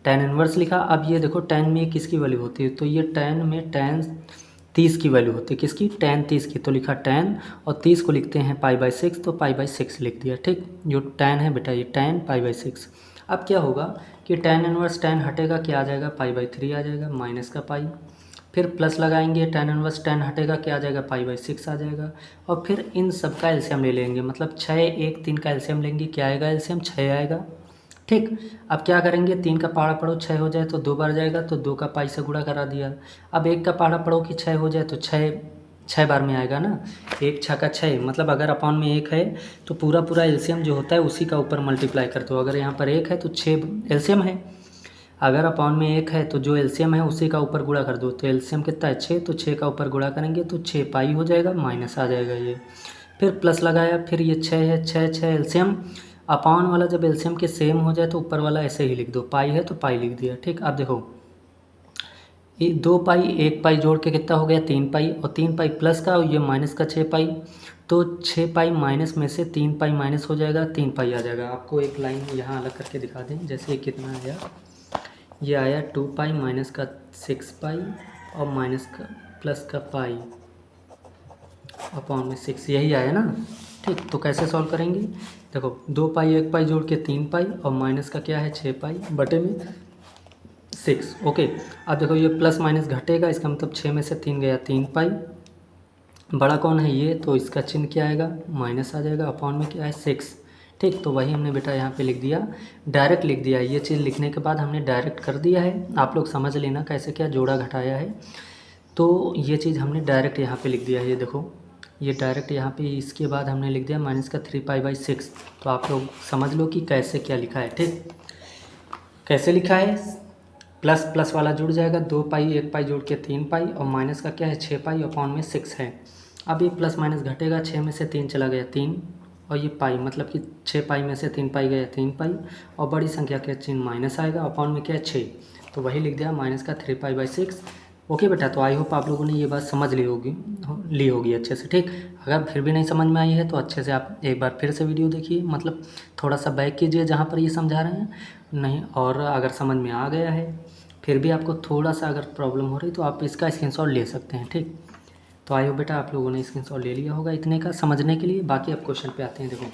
tan इनवर्स लिखा। अब ये देखो tan में किसकी वैल्यू होती है, तो ये tan में tan 30 की वैल्यू होती है, किसकी, tan 30 की, तो लिखा tan, और 30 को लिखते हैं π/6, तो π/6 लिख दिया। ठीक, जो tan है बेटा ये tan π/6। अब क्या होगा कि tan इनवर्स tan हटेगा, क्या आ जाएगा, π/3 आ जाएगा, माइनस का पाई, फिर प्लस लगाएंगे, tan इनवर्स tan हटेगा, क्या आ जाएगा, π/6 आ जाएगा। और फिर इन सब का एलसीएम ले लेंगे, मतलब 6, 1, 3 का एलसीएम लेंगे, क्या आएगा एलसीएम, 6 आएगा। ठीक, अब क्या करेंगे, 3 का पहाड़ा पढ़ो 6 हो जाए तो 2 बार जाएगा, तो 2 का पाई से गुणा करा दिया। अब 1 का पहाड़ा पढ़ो कि 6 हो जाए तो 6 बार में आएगा ना, 1 6 का 6, मतलब अगर अपॉन में 1 है तो पूरा एलसीएम जो होता है उसी का ऊपर मल्टीप्लाई कर दो। अगर यहाँ पर 1 है तो 6 एलसीएम है, अगर अपॉन में 1 है तो जो एलसीएम है उसी का ऊपर गुणा कर दो। तो एलसीएम कितना है, 6, तो 6 का ऊपर गुणा करेंगे तो 6 पाई हो जाएगा, माइनस आ जाएगा ये, फिर प्लस लगाया, फिर ये 6 है, 6 एलसीएम, अपॉन वाला जब एलसीएम के सेम हो जाए तो ऊपर वाला ऐसे ही लिख दो, पाई है तो पाई लिख दिया। ठीक, अब देखो ये 2 पाई 1 पाई जोड़ के कितना हो गया, 3 पाई, और 3 पाई प्लस का, और ये माइनस का 6 पाई, तो 6 पाई माइनस में से 3 पाई माइनस हो जाएगा, 3 पाई आ जाएगा। आपको एक लाइन यहाँ अलग करके दिखा दें, जैसे कितना आया, ये आया 2 पाई माइनस का 6 पाई और माइनस का प्लस का पाई अपॉन में 6, यही आया ना। ठीक, तो कैसे सॉल्व करेंगे, देखो 2 पाई 1 पाई जोड़ के 3 पाई, और माइनस का क्या है 6 पाई बटे में 6। ओके, अब देखो ये प्लस माइनस घटेगा, इसका मतलब 6 में से 3 गया, 3 पाई, बड़ा कौन है ये, तो इसका चिन्ह क्या आएगा, माइनस आ जाएगा, अपॉन में क्या है 6। ठीक, तो वही हमने बेटा यहाँ पे लिख दिया, डायरेक्ट लिख दिया। ये चीज़ लिखने के बाद हमने डायरेक्ट कर दिया है, आप लोग समझ लेना कैसे क्या जोड़ा घटाया है। तो ये चीज़ हमने डायरेक्ट यहाँ पे लिख दिया है, ये देखो ये डायरेक्ट यहाँ पे, इसके बाद हमने लिख दिया माइनस का 3π/6। तो आप लोग समझ लो कि कैसे क्या लिखा है। ठीक, कैसे लिखा है, प्लस प्लस वाला जुड़ जाएगा, 2 पाई 1 पाई जोड़ के 3 पाई, और माइनस का क्या है 6 पाई, अपॉन में 6 है। अब ये प्लस माइनस घटेगा, 6 में से 3 चला गया 3, और ये पाई, मतलब कि 6 पाई में से 3 पाई गया 3 पाई, और बड़ी संख्या के चिन्ह माइनस आएगा, अपॉन में क्या है 6, तो वही लिख दिया माइनस का 3π/6। ओके बेटा, तो आई होप आप लोगों ने ये बात समझ ली होगी अच्छे से। ठीक, अगर फिर भी नहीं समझ में आई है तो अच्छे से आप एक बार फिर से वीडियो देखिए, मतलब थोड़ा सा बैक कीजिए जहाँ पर ये समझा रहे हैं नहीं, और अगर समझ में आ गया है फिर भी आपको थोड़ा सा अगर प्रॉब्लम हो रही तो आप इसका स्क्रीनशॉट ले सकते हैं। ठीक, तो आई होप बेटा आप लोगों ने स्क्रीनशॉट ले लिया होगा इतने का समझने के लिए। बाकी अब क्वेश्चन पे आते हैं। देखो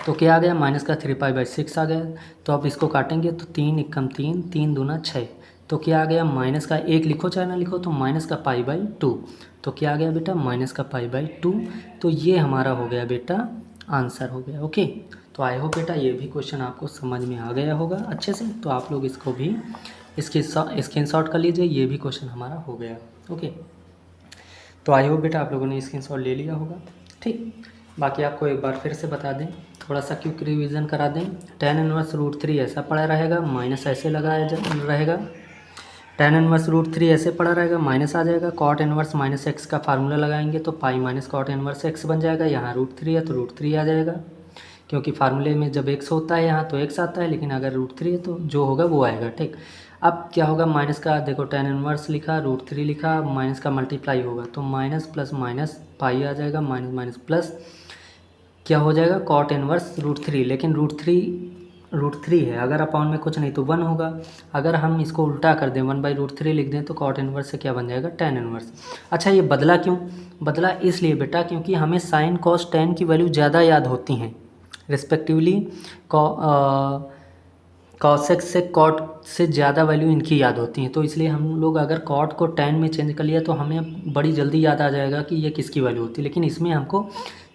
तो क्या आ गया, माइनस का 3π/6 आ गया। तो आप इसको काटेंगे तो 3 एकम 3, 3 दूना 6। तो क्या आ गया, माइनस का 1 लिखो चाहे ना लिखो, तो माइनस का π/2। तो क्या आ गया बेटा, माइनस का π/2। तो ये हमारा हो गया बेटा आंसर हो गया। ओके, तो आई होप बेटा ये भी क्वेश्चन आपको समझ में आ गया होगा अच्छे से। तो आप लोग इसको भी स्क्रीनशॉट कर लीजिए, ये भी क्वेश्चन हमारा हो गया। ओके, तो आई होप बेटा आप लोगों ने स्क्रीनशॉट ले लिया होगा। ठीक, बाकी आपको एक बार फिर से बता दें, थोड़ा सा क्विक रिवीजन करा दें। tan−1√3 ऐसा पड़ा रहेगा, माइनस ऐसे लगाया रहेगा। tan−1√3 ऐसे पड़ा रहेगा, माइनस आ जाएगा। cot−1 - x का फार्मूला लगाएंगे तो पाई माइनस cot−1 x बन जाएगा। यहाँ √3 है तो √3 आ जाएगा, क्योंकि फार्मूले में जब x होता है यहाँ तो x आता है, लेकिन अगर √3 है तो जो होगा वो आएगा। ठीक, अब क्या होगा, माइनस का देखो tan−1 लिखा, √3 लिखा, माइनस का मल्टीप्लाई होगा तो माइनस प्लस माइनस पाई आ जाएगा, माइनस माइनस प्लस क्या हो जाएगा cot−1√3। लेकिन √3 है, अगर अपॉन में कुछ नहीं तो 1 होगा। अगर हम इसको उल्टा कर दें 1/√3 लिख दें तो cot−1 से क्या बन जाएगा, tan−1। अच्छा, ये बदला क्यों? बदला इसलिए बेटा क्योंकि हमें साइन कॉस टेन की वैल्यू ज़्यादा याद होती हैं रिस्पेक्टिवली। cos x से cot से ज़्यादा वैल्यू इनकी याद होती हैं, तो इसलिए हम लोग अगर cot को tan में चेंज कर लिया तो हमें बड़ी जल्दी याद आ जाएगा कि ये किसकी वैल्यू होती है। लेकिन इसमें हमको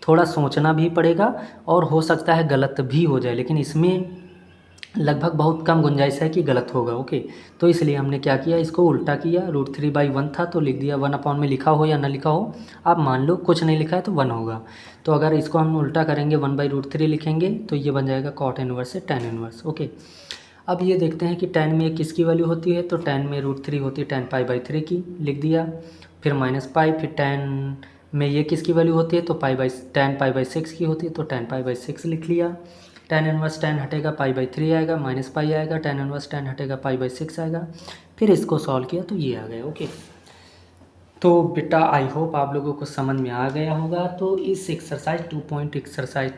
थोड़ा सोचना भी पड़ेगा और हो सकता है गलत भी हो जाए, लेकिन इसमें लगभग बहुत कम गुंजाइश है कि गलत होगा। ओके, तो इसलिए हमने क्या किया, इसको उल्टा किया। √3/1 था तो लिख दिया 1 अपॉन में, लिखा हो या ना लिखा हो आप मान लो, कुछ नहीं लिखा है तो 1 होगा। तो अगर इसको हम उल्टा करेंगे 1/√3 लिखेंगे तो ये बन जाएगा cot−1 से tan−1। ओके, अब ये देखते हैं कि tan में किसकी वैल्यू होती है, तो tan में √3 होती है tan π/3 की, लिख दिया। फिर -π, फिर tan में ये किसकी वैल्यू होती है, तो tan π/6 की होती है तो tan π/6 लिख लिया। tan−1 tan हटेगा π/3 आएगा, -π आएगा, tan−1 tan हटेगा π/6 आएगा। फिर इसको सॉल्व किया तो ये आ गया। ओके, तो बेटा आई होप आप लोगों को समझ में आ गया होगा। तो इस एक्सरसाइज 2.1 एक्सरसाइज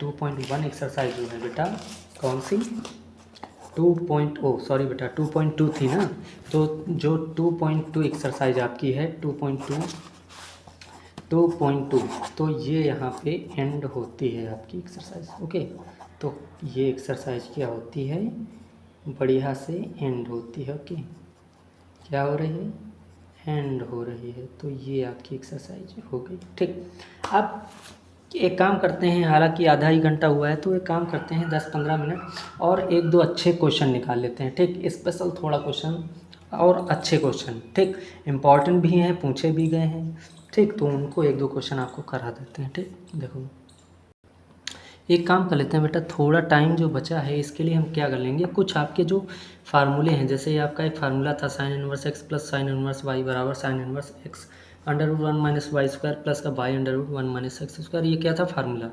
जो है बेटा, कौन सी 2.2 थी ना, तो जो 2.2 एक्सरसाइज आपकी है 2.2 तो ये यहाँ पे एंड होती है आपकी एक्सरसाइज। ओके, तो ये एक्सरसाइज क्या होती है, बढ़िया से एंड होती है। ओके, क्या हो रही है, एंड हो रही है। तो ये आपकी एक्सरसाइज हो गई। ठीक, अब एक काम करते हैं, हालांकि आधा ही घंटा हुआ है तो एक काम करते हैं 10-15 मिनट और एक दो अच्छे क्वेश्चन निकाल लेते हैं। ठीक, स्पेशल थोड़ा क्वेश्चन और अच्छे क्वेश्चन, ठीक, इम्पॉर्टेंट भी हैं, पूछे भी गए हैं। ठीक, तो उनको एक दो क्वेश्चन आपको करा देते हैं। ठीक, देखो एक काम कर लेते हैं बेटा, थोड़ा टाइम जो बचा है इसके लिए हम क्या कर लेंगे, कुछ आपके जो फार्मूले हैं, जैसे ये आपका एक फार्मूला था sin−1x प्लस sin−1y बराबर sin−1x √1 - y² प्लस का y√1 - x²। ये क्या था फार्मूला,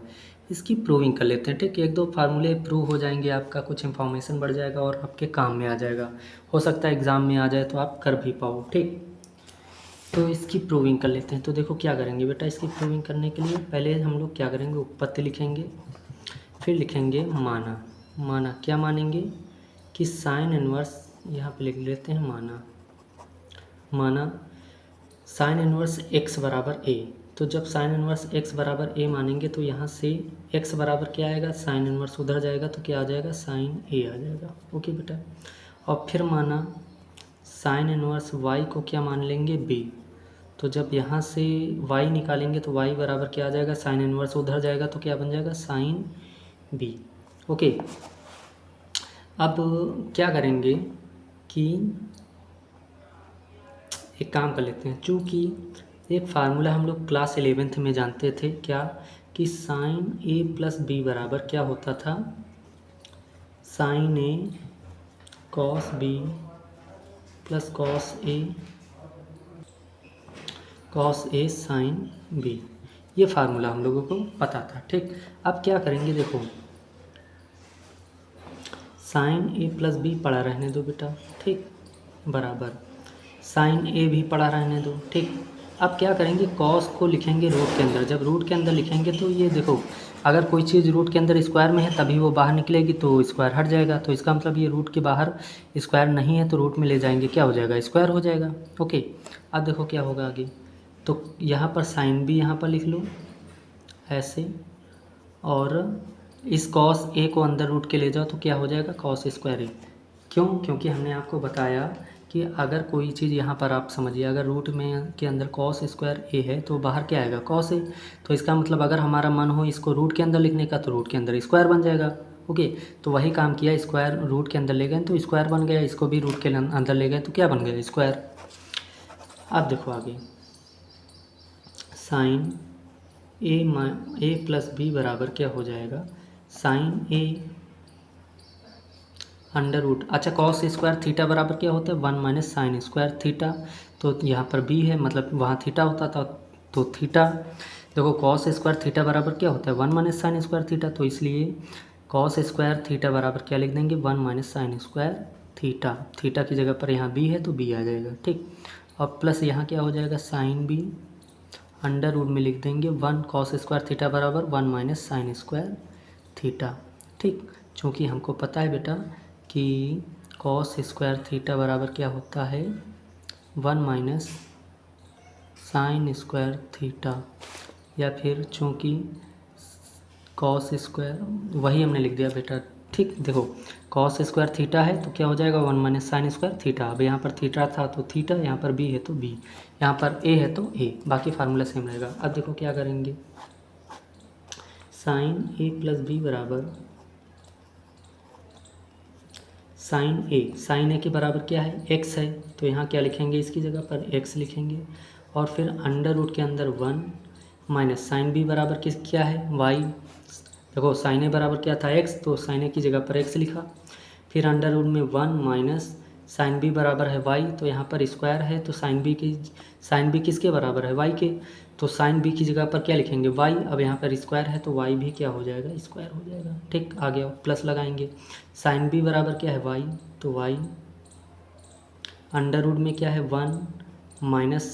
इसकी प्रूविंग कर लेते हैं। ठीक, एक दो फार्मूले प्रूव हो जाएंगे, आपका कुछ इन्फॉर्मेशन बढ़ जाएगा और आपके काम में आ जाएगा। हो सकता है एग्ज़ाम में आ जाए तो आप कर भी पाओ। ठीक, तो इसकी प्रूविंग कर लेते हैं। तो देखो क्या करेंगे बेटा, इसकी प्रूविंग करने के लिए पहले हम लोग क्या करेंगे, उत्पत्ति लिखेंगे, फिर लिखेंगे माना क्या मानेंगे कि sin−1 यहाँ पे लिख लेते हैं, माना sin−1 x बराबर a। तो जब sin−1 x बराबर a मानेंगे तो यहाँ से x बराबर क्या आएगा, sin−1 उधर जाएगा तो क्या आ जाएगा, sin a आ जाएगा। ओके बेटा, और फिर माना sin−1 y को क्या मान लेंगे, b। तो जब यहाँ से y निकालेंगे तो y बराबर क्या आ जाएगा, sin−1 उधर जाएगा तो क्या बन जाएगा, sin b। ओके, अब क्या करेंगे कि एक काम कर लेते हैं, चूँकि एक फार्मूला हम लोग क्लास 11th में जानते थे क्या, कि sin a प्लस b बराबर क्या होता था, sin a cos b plus cos a sin b, ये फार्मूला हम लोगों को पता था। ठीक, अब क्या करेंगे, देखो sin a प्लस b पड़ा रहने दो बेटा। ठीक, बराबर साइन ए भी पढ़ा रहने दो, ठीक। अब क्या करेंगे, कॉस को लिखेंगे रूट के अंदर। जब रूट के अंदर लिखेंगे तो ये देखो, अगर कोई चीज़ रूट के अंदर स्क्वायर में है तभी वो बाहर निकलेगी, तो स्क्वायर हट जाएगा। तो इसका मतलब ये रूट के बाहर स्क्वायर नहीं है, तो रूट में ले जाएंगे, क्या हो जाएगा, स्क्वायर हो जाएगा। ओके, अब देखो क्या होगा आगे। तो यहाँ पर साइन भी यहाँ पर लिख लो ऐसे, और इस कॉस ए को अंदर रूट के ले जाओ तो क्या हो जाएगा, कॉस स्क्वायर ए। क्यों? क्योंकि हमने आपको बताया कि अगर कोई चीज़ यहाँ पर आप समझिए, अगर रूट में के अंदर कॉस स्क्वायर ए है तो बाहर क्या आएगा, कॉस ए। तो इसका मतलब अगर हमारा मन हो इसको रूट के अंदर लिखने का तो रूट के अंदर स्क्वायर बन जाएगा। ओके, तो वही काम किया, स्क्वायर रूट के अंदर ले गए तो स्क्वायर बन गया, इसको भी रूट के अंदर ले गए तो क्या बन गया, स्क्वायर। अब देखो आगे, साइन ए प्लस बी बराबर क्या हो जाएगा, साइन ए अंडर रूट, अच्छा कॉस स्क्वायर थीटा बराबर क्या होता है, 1 माइनस साइन स्क्वायर थीटा। तो यहाँ पर बी है, मतलब वहाँ थीटा होता था तो थीटा। देखो कॉस स्क्वायर थीटा बराबर क्या होता है, 1 माइनस साइन स्क्वायर थीटा, तो इसलिए कॉस स्क्वायर थीटा बराबर क्या लिख देंगे, 1 minus sine square theta. Theta की जगह पर यहाँ बी है तो बी आ जाएगा, ठीक। और प्लस यहाँ क्या हो जाएगा, साइन बी अंडर रूट में लिख देंगे 1 कॉस स्क्वायर थीटा बराबर 1 माइनस साइन स्क्वायर थीटा, ठीक। चूँकि हमको पता है बेटा कि कॉस स्क्वायर थीटा बराबर क्या होता है, 1 माइनस साइन स्क्वायर थीटा, या फिर चूँकि कॉस स्क्वायर वही हमने लिख दिया बेटा, ठीक। देखो कॉस स्क्वायर थीटा है तो क्या हो जाएगा, 1 माइनस साइन स्क्वायर थीटा। अब यहाँ पर थीटा था तो थीटा, यहाँ पर बी है तो बी, यहाँ पर ए है तो ए, बाकी फार्मूला सेम रहेगा। अब देखो क्या करेंगे, साइन ए प्लस बी बराबर साइन ए के बराबर क्या है, एक्स है, तो यहाँ क्या लिखेंगे, इसकी जगह पर एक्स लिखेंगे। और फिर अंडर रूट के अंदर 1 माइनस साइन बी बराबर किस क्या है, वाई। देखो साइन ए बराबर क्या था, एक्स, तो साइन ए की जगह पर एक्स लिखा। फिर अंडर रूट में 1 माइनस साइन बी बराबर है वाई, तो यहाँ पर स्क्वायर है तो साइन बी किसके बराबर है, वाई के। तो साइन बी की जगह पर क्या लिखेंगे, वाई। अब यहाँ पर स्क्वायर है तो वाई भी क्या हो जाएगा, स्क्वायर हो जाएगा, ठीक। आगे प्लस लगाएंगे, साइन बी बराबर क्या है, वाई, तो वाई अंडर रूट में क्या है, 1 माइनस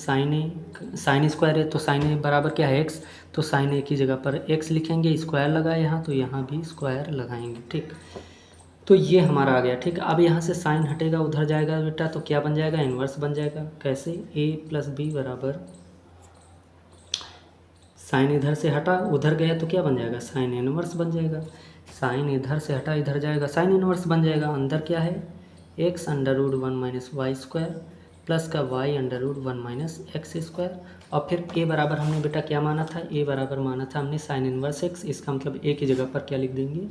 साइन स्क्वायर है तो साइन ए बराबर क्या है, एक्स, तो साइन ए की जगह पर एक्स लिखेंगे, स्क्वायर लगाए यहाँ तो यहाँ भी स्क्वायर लगाएंगे, ठीक। तो ये हमारा आ गया, ठीक। अब यहाँ से साइन हटेगा उधर जाएगा बेटा तो क्या बन जाएगा, इन्वर्स बन जाएगा। कैसे, ए प्लस बी बराबर साइन इधर से हटा उधर गया तो क्या बन जाएगा, साइन इनवर्स बन जाएगा। साइन इधर से हटा इधर जाएगा, साइन इनवर्स बन जाएगा। अंदर क्या है, x under root 1 minus y square plus का y under root 1 minus x square. और फिर ए बराबर हमने बेटा क्या माना था, ए बराबर माना था हमने साइन इनवर्स एक्स, इसका मतलब ए की जगह पर क्या लिख देंगे,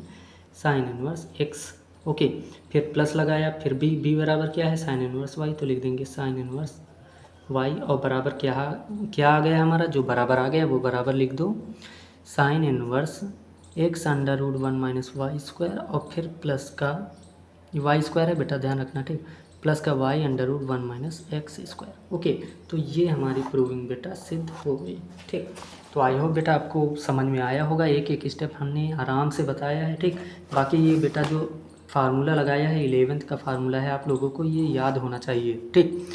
साइन इनवर्स एक्स। ओके, फिर प्लस लगाया, फिर बी बराबर क्या है, साइन इनवर्स वाई, तो लिख देंगे साइन इनवर्स वाई। और बराबर क्या आ गया हमारा, जो बराबर आ गया वो बराबर लिख दो, sine inverse x under root 1 minus y square, और फिर प्लस का वाई स्क्वायर है बेटा ध्यान रखना, ठीक, प्लस का y under root 1 minus x square. Okay, तो ये हमारी प्रूविंग बेटा सिद्ध हो गई, ठीक। तो आई होप बेटा आपको समझ में आया होगा, एक एक स्टेप हमने आराम से बताया है, ठीक। बाकी ये बेटा जो फार्मूला लगाया है 11th का फार्मूला है, आप लोगों को ये याद होना चाहिए, ठीक।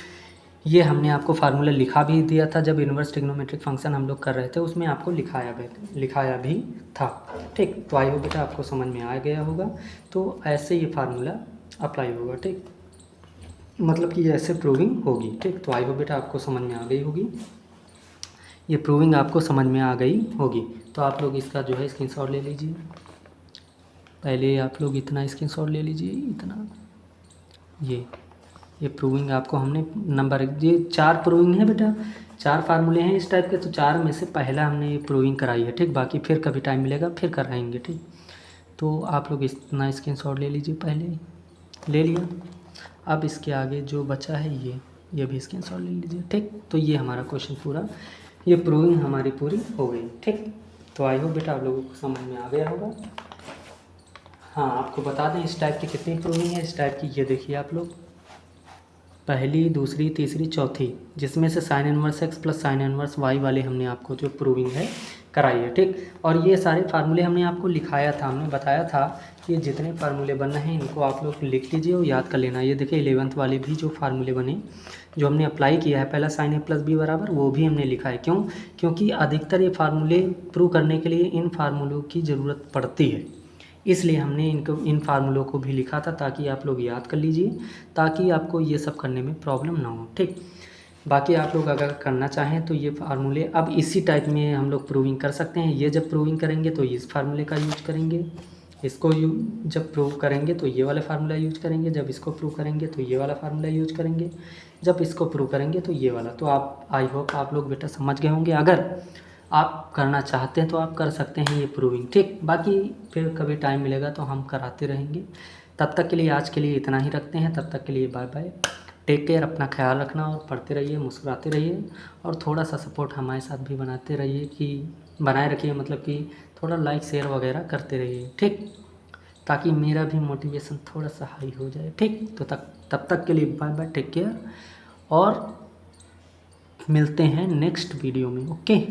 ये हमने आपको फार्मूला लिखा भी दिया था जब इन्वर्स ट्रिग्नोमेट्रिक फंक्शन हम लोग कर रहे थे, उसमें आपको लिखाया भी था, ठीक। तो आई होप बेटा आपको समझ में आ गया होगा। तो ऐसे ये फार्मूला अप्लाई होगा, ठीक, मतलब कि ऐसे प्रूविंग होगी, ठीक। तो आई होप बेटा आपको समझ में आ गई होगी, ये प्रूविंग आपको समझ में आ गई होगी। तो आप लोग इसका जो है स्क्रीनशॉट ले लीजिए, पहले आप लोग इतना स्क्रीनशॉट ले लीजिए, इतना ये प्रूविंग आपको हमने नंबर, ये 4 प्रूविंग है बेटा, 4 फार्मूले हैं इस टाइप के, तो 4 में से पहला हमने ये प्रूविंग कराई है, ठीक। बाकी फिर कभी टाइम मिलेगा फिर कराएंगे, ठीक। तो आप लोग इतना स्क्रीनशॉट ले लीजिए, पहले ले लिया। अब इसके आगे जो बचा है ये भी स्क्रीनशॉट ले लीजिए, ठीक। तो ये हमारा क्वेश्चन पूरा, ये प्रूविंग हमारी पूरी हो गई, ठीक। तो आई होप बेटा आप लोगों को समझ में आ गया होगा। हाँ, आपको बता दें इस टाइप की कितनी प्रूविंग है, इस टाइप की ये देखिए आप लोग, पहली, दूसरी, तीसरी, चौथी, जिसमें से sine inverse x plus sine inverse y वाले हमने आपको जो प्रूविंग है कराई है, ठीक। और ये सारे फार्मूले हमने आपको लिखाया था, हमने बताया था कि ये जितने फार्मूले बन रहे हैं इनको आप लोग लिख लीजिए और याद कर लेना। ये देखिए 11th वाले भी जो फार्मूले बने जो हमने अप्लाई किया है पहला साइन ए प्लस बी बराबर, वो भी हमने लिखा है। क्यों? क्योंकि अधिकतर ये फार्मूले प्रूव करने के लिए इन फार्मूलों की ज़रूरत पड़ती है, इसलिए हमने इन फार्मूलों को भी लिखा था ताकि आप लोग याद कर लीजिए, ताकि आपको ये सब करने में प्रॉब्लम ना हो। ठीक, बाकी आप लोग अगर करना चाहें तो ये फार्मूले अब इसी टाइप में हम लोग प्रूविंग कर सकते हैं। ये जब प्रूविंग करेंगे तो इस फार्मूले का यूज करेंगे, इसको जब प्रूव करेंगे तो ये वाला फार्मूला यूज करेंगे, जब इसको प्रूव करेंगे तो ये वाला फार्मूला यूज करेंगे, जब इसको प्रूव करेंगे तो ये वाला। तो आप, आई होप आप लोग बेटा समझ गए होंगे। अगर आप करना चाहते हैं तो आप कर सकते हैं ये प्रूविंग। ठीक, बाकी फिर कभी टाइम मिलेगा तो हम कराते रहेंगे। तब तक के लिए, आज के लिए इतना ही रखते हैं। तब तक के लिए बाय बाय, टेक केयर, अपना ख्याल रखना और पढ़ते रहिए, मुस्कुराते रहिए और थोड़ा सा सपोर्ट हमारे साथ भी बनाते रहिए, कि बनाए रखिए, मतलब कि थोड़ा लाइक शेयर वगैरह करते रहिए। ठीक, ताकि मेरा भी मोटिवेशन थोड़ा सा हाई हो जाए। ठीक, तो तब तक के लिए बाय बाय, टेक केयर और मिलते हैं नेक्स्ट वीडियो में। ओके।